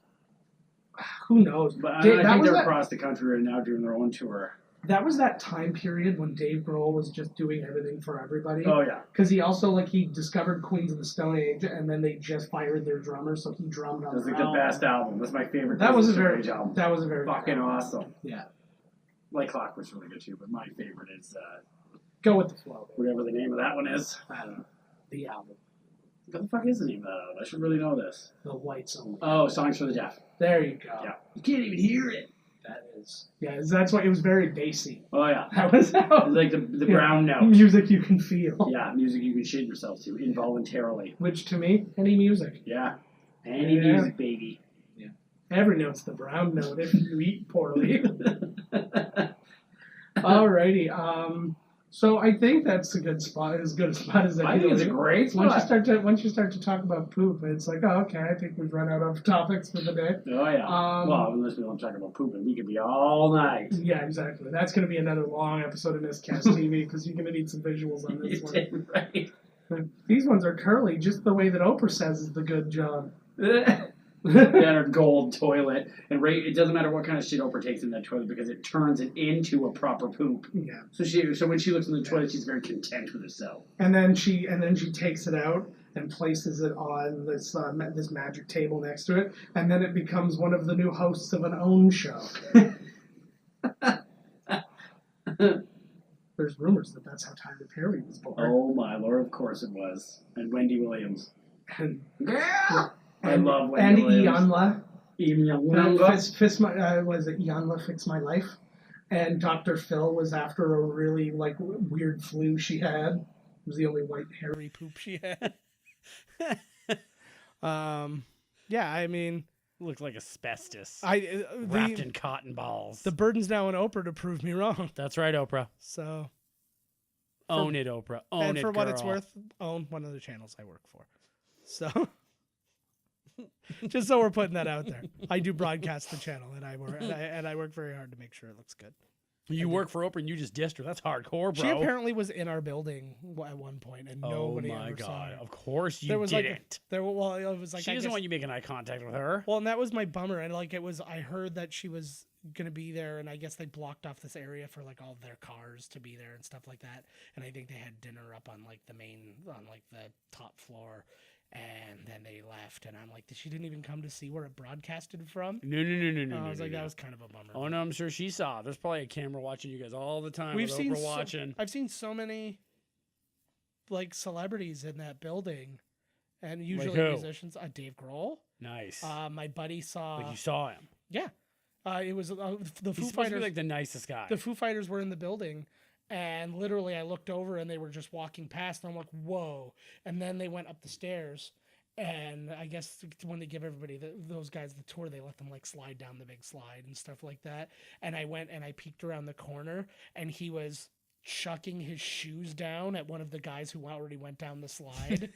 Who knows? But I Dave, think they're across the country right now doing their own tour. That was that time period when Dave Grohl was just doing everything for everybody. Oh yeah. Because he also he discovered Queens of the Stone Age, and then they just fired their drummer, so he drummed on. That's like the best album. That's my favorite. That was a Stone very Age album. That was a very fucking good awesome. Yeah. Like Clockwork's really good too, but my favorite is Go with the flow. whatever the name of that one is. I don't know. The album. What the fuck is the name of that album? I should really know this. The Whites Only. Oh, Songs for the Deaf. There you go. Yeah. You can't even hear it. That is. Yeah, that's why it was very bassy. Oh yeah. That was how. It's like the brown note. Music you can feel. Yeah, music you can shit yourself to involuntarily. Which to me, any music. Yeah. Any Yeah. music, baby. Every note's the brown note if you eat poorly. Alrighty. So I think that's a good spot, as good a spot as I think it's a great spot. Once you start to talk about poop, it's like, oh, okay, I think we've run out of topics for the day. Oh yeah. Well, unless we don't talk about pooping, we could be all night. Yeah, exactly. That's going to be another long episode of Miscast TV because you're going to need some visuals on this one. Damn right. These ones are curly, just the way that Oprah says is the good job. And her gold toilet, and it doesn't matter what kind of shit Oprah takes in that toilet because it turns it into a proper poop. Yeah. So when she looks in the toilet, she's very content with herself. And then she takes it out and places it on this this magic table next to it, and then it becomes one of the new hosts of an OWN show. There's rumors that that's how Tyler Perry was born. Oh my lord! Of course it was. And Wendy Williams. And I love Wendy Williams. Iyanla. Was it Iyanla Fix My Life? And Dr. Phil was after a really weird flu she had. It was the only white hairy poop she had. Yeah, I mean, Looked like asbestos. wrapped in cotton balls. The burden's now on Oprah to prove me wrong. That's right, Oprah. So, Own it, Oprah. Own and it, for what it's girl. worth, own one of the channels I work for. So, just so we're putting that out there, I do broadcast the channel, and I work very hard to make sure it looks good. You work for Oprah and you just dissed her. That's hardcore, bro. She apparently was in our building at one point, and nobody oh my ever saw god! her. Of course you There was didn't. it was like She I doesn't guess- want you making eye contact with her. Well, and that was my bummer, and I heard that she was gonna be there, and I guess they blocked off this area for all their cars to be there and stuff like that. And I think they had dinner up on the top floor, and then they left. And I'm like, she didn't even come to see where it broadcasted from. No. I was like, that was kind of a bummer. Oh no, I'm sure she saw. There's probably a camera watching you guys all the time. We've with seen Oprah watching. I've seen so many celebrities in that building, and usually who? musicians. Dave Grohl. Nice. My buddy saw. Like you saw him. Yeah. It was the Foo He's supposed to Fighters. be like the nicest guy. The Foo Fighters were in the building, And literally, I looked over and they were just walking past, and I'm like, whoa. And then they went up the stairs. And I guess when they give everybody, those guys the tour, they let them like slide down the big slide and stuff like that. And I went and I peeked around the corner, and he was chucking his shoes down at one of the guys who already went down the slide.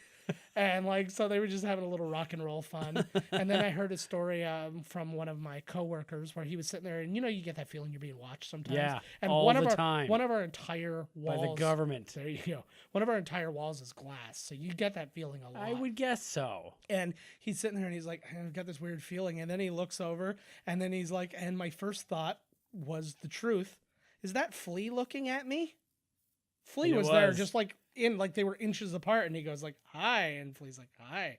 And like, so they were just having a little rock and roll fun. And then I heard a story from one of my coworkers where he was sitting there, and you get that feeling you're being watched sometimes. Yeah, and all one the of our time. one of our entire walls By the government. There you go. One of our entire walls is glass, so you get that feeling a lot. I would guess so. And he's sitting there and he's like, I've got this weird feeling. And then he looks over and then he's like, and my first thought was the truth. Is that Flea looking at me? Flea And it was there was. just like they were inches apart, and he goes like, hi. And Flea's like, hi.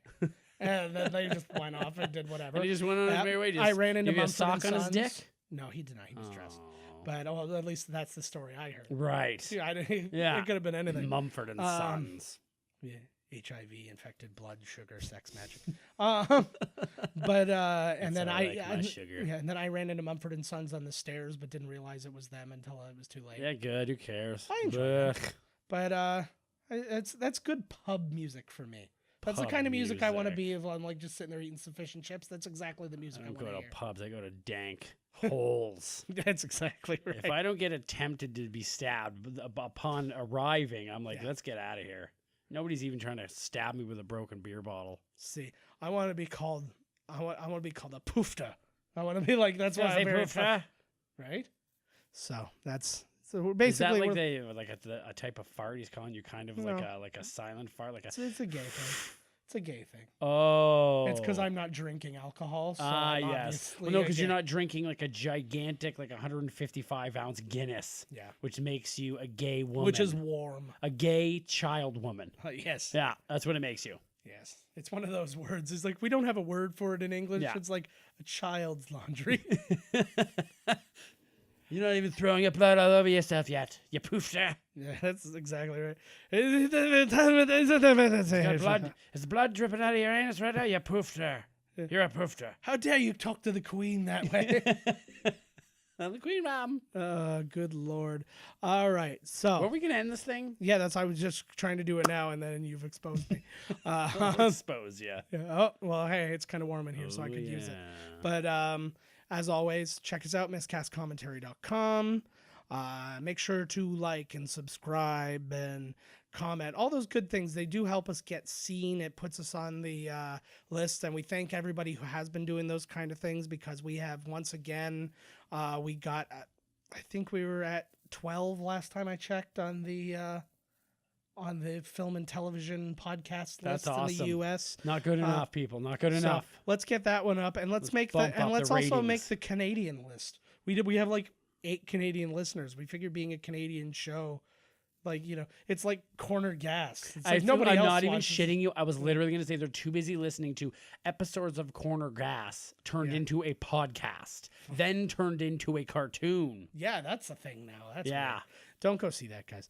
And then they just went off and did whatever. And he just went on his Yep. merry way. I ran into give you a Mumford and sock on his Sons. dick. No, he did not. He was dressed. Oh. But at least that's the story I heard. Right. Yeah, Yeah. It could have been anything. Mumford and Sons. Yeah, HIV infected blood sugar sex magic. But and then how I like my sugar. yeah, and then I ran into Mumford and Sons on the stairs, but didn't realize it was them until it was too late. Yeah, good. Who cares? I enjoy Ugh. But that's good pub music for me. That's the Pub kind of music I want to music. be if I'm like just sitting there eating some fish and chips. That's exactly the music I I, don't want go to to hear. pubs. I go to dank holes. That's exactly right. If I don't get attempted to be stabbed upon arriving, I'm like, Yeah. let's get out of here. Nobody's even trying to stab me with a broken beer bottle. See, I want to be called. I want to be called a poofta. I want to be like that's why Yes, I'm they very poof, huh? right. So we're Is that basically like we're- a type of fart? He's calling you kind of No. like a silent fart, like a it's a gay thing. It's a gay thing. oh. It's because I'm not drinking alcohol. So Ah, I'm yes. obviously Well, no, a because you're gay. not drinking like a gigantic, like 155-ounce Guinness, Yeah, which makes you a gay woman, which is warm. a gay child woman. Yes. Yeah, that's what it makes you. Yes. It's one of those words. It's like we don't have a word for it in English. Yeah. It's like a child's laundry. You're not even throwing up blood all over yourself yet. You poofter. Yeah, that's exactly right. Got blood. Is blood dripping out of your anus right now? You poofter. You're a poofter. How dare you talk to the queen that way? I'm the queen, mom. Good Lord. All right. So, Were we gonna end this thing? yeah, I was just trying to do it now, and then you've exposed me. I suppose, yeah. Yeah, oh, well, hey, it's kind of warm in here, so I could use it. But as always, check us out, miscastcommentary.com. Make sure to like and subscribe and comment. All those good things. They do help us get seen. It puts us on the list, and we thank everybody who has been doing those kind of things because we have, once again, we got, I think we were at 12 last time I checked on the film and television podcast That's list in awesome. the U.S. Not good enough, people. Not good So enough. let's get that one up, and let's make bump that, and up let's the also make ratings. the Canadian list. We have like 8 Canadian listeners. We figure being a Canadian show, like it's like Corner Gas. It's like I'm nobody else not even watches- shitting you. I was literally going to say they're too busy listening to episodes of Corner Gas turned Yeah. into a podcast, then turned into a cartoon. Yeah, that's a thing now. That's Yeah. weird. Don't go see that, guys.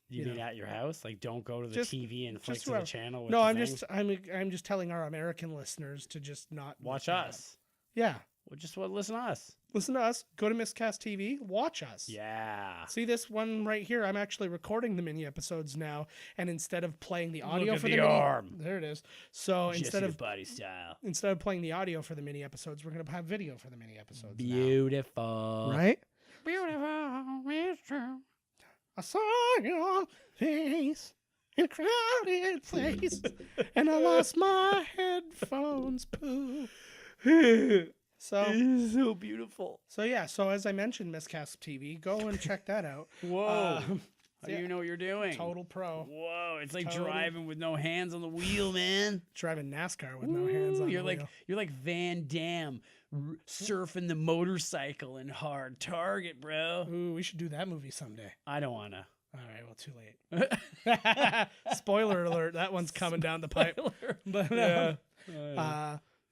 You mean at your house? Like, don't go to the Just- TV and flick just to the whoever. channel. With No, the I'm thing. just telling our American listeners to just not Watch look that up. us. Yeah, Well, just listen to us. listen to us. Go to Miscast TV. Watch us. Yeah. See this one right here? I'm actually recording the mini episodes now, and instead of playing the audio Look at for the the mini, arm. there it is. So instead of body style. playing the audio for the mini episodes, we're gonna have video for the mini episodes. now. Beautiful. Right? Beautiful. It's true. I saw your face in a crowded place, and I lost my headphones. Poo. So It's so beautiful. yeah. So as I mentioned, Miscast TV, go and check that out. Whoa. Um, How do you know what you're doing? Total pro. Whoa, it's like Total. driving with no hands on the wheel, man. Driving NASCAR with no hands on You're the like wheel. you're like Van Damme surfing the motorcycle in Hard Target, bro. Ooh, we should do that movie someday. I don't wanna. All right, well, too late. Spoiler alert, that one's coming down the pipe. But,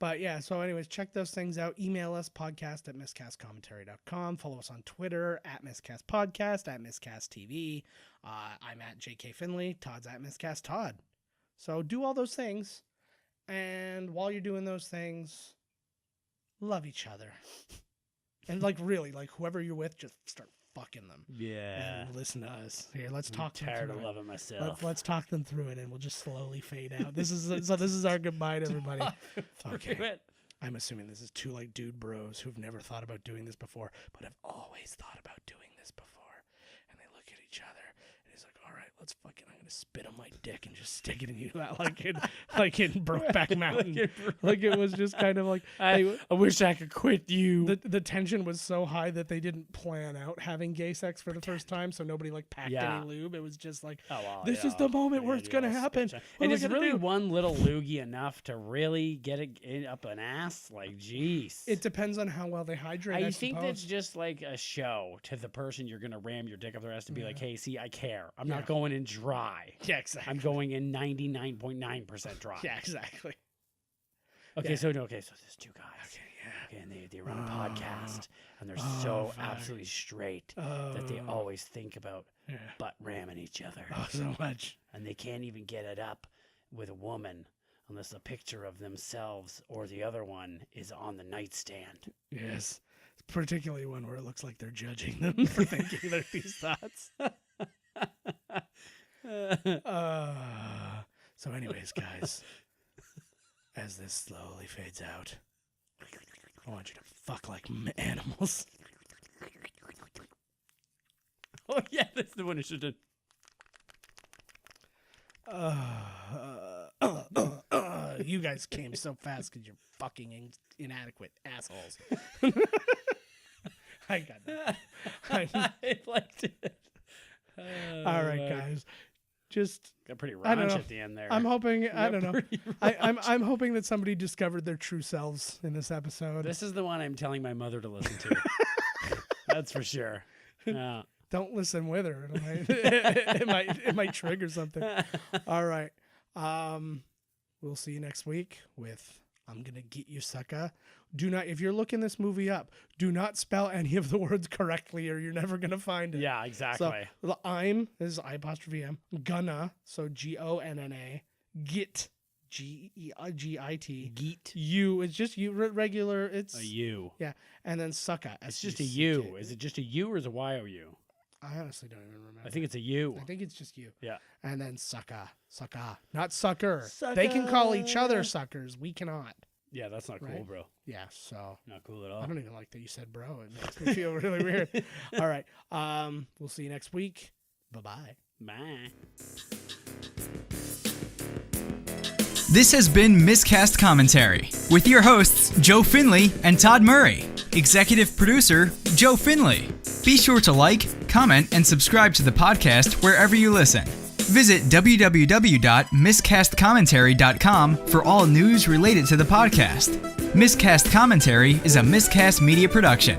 but yeah, so anyways, check those things out. Email us, podcast@miscastcommentary.com. Follow us on Twitter, @miscastpodcast, @miscasttv. I'm at JK Finley. Todd's at miscasttodd. So do all those things. And while you're doing those things, love each other. And like really, like whoever you're with, just start fucking them. Yeah. And listen to us. Here, let's talk them Tired through of it. loving myself. Let's talk them through it, and we'll just slowly fade out. This is our goodbye to everybody. Okay. I'm assuming this is two like dude bros who've never thought about doing this before, but have always thought about doing this before. And they look at each other, and he's like, "All right, I'm gonna spit on my dick and just stick it in you, like in Brokeback Mountain." Like it was just kind of like I wish I could quit you. the tension was so high that they didn't plan out having gay sex for the first time, so nobody like packed any lube. It was just like, this is the moment where it's gonna happen. And it's really one little loogie enough to really get it up an ass. Like, jeez. It depends on how well they hydrate. I think that's just like a show to the person you're gonna ram your dick up their ass to be like, hey, see, I care. I'm not going in dry. Yeah, exactly. I'm going in 99.9% dry. Yeah, exactly. Okay, so there's two guys. Okay, and they run a podcast, and they're so absolutely straight that they always think about butt ramming each other. Oh, so much. And they can't even get it up with a woman unless a picture of themselves or the other one is on the nightstand. Yes. Particularly one where it looks like they're judging them for thinking these thoughts. So anyways, guys, as this slowly fades out, I want you to fuck like animals. Oh, yeah, that's the one who should have. You guys came so fast because you're fucking inadequate assholes. I got that. I liked it. All right, guys. Just got pretty I don't raunch know. at the end there. I'm hoping. I don't know. I'm hoping that somebody discovered their true selves in this episode. This is the one I'm telling my mother to listen to. That's for sure. Yeah. Don't listen with her. It might trigger something. All right. We'll see you next week with I'm Gonna Get You, Sucker. Do not, if you're looking this movie up, do not spell any of the words correctly or you're never gonna find it. Yeah, exactly. So this is I''M, gonna, so Gonna, get, Geit. Geet. You, it's just you, regular, it's A U. yeah, and then sucker. It's just a U. Is it just a U or is it a Y-O-U? I honestly don't even remember. I think it's a U. I think it's just you. Yeah. And then sucker, not sucker. They can call each other suckers. We cannot. Yeah, that's not cool, Right? bro. Yeah, so Not cool at I all. don't even like that you said bro. It makes me feel really weird. All right. We'll see you next week. Bye-bye. Bye. This has been Miscast Commentary with your hosts Joe Finley and Todd Murray. Executive producer Joe Finley. Be sure to like, comment, and subscribe to the podcast wherever you listen. Visit www.miscastcommentary.com for all news related to the podcast. Miscast Commentary is a Miscast media production.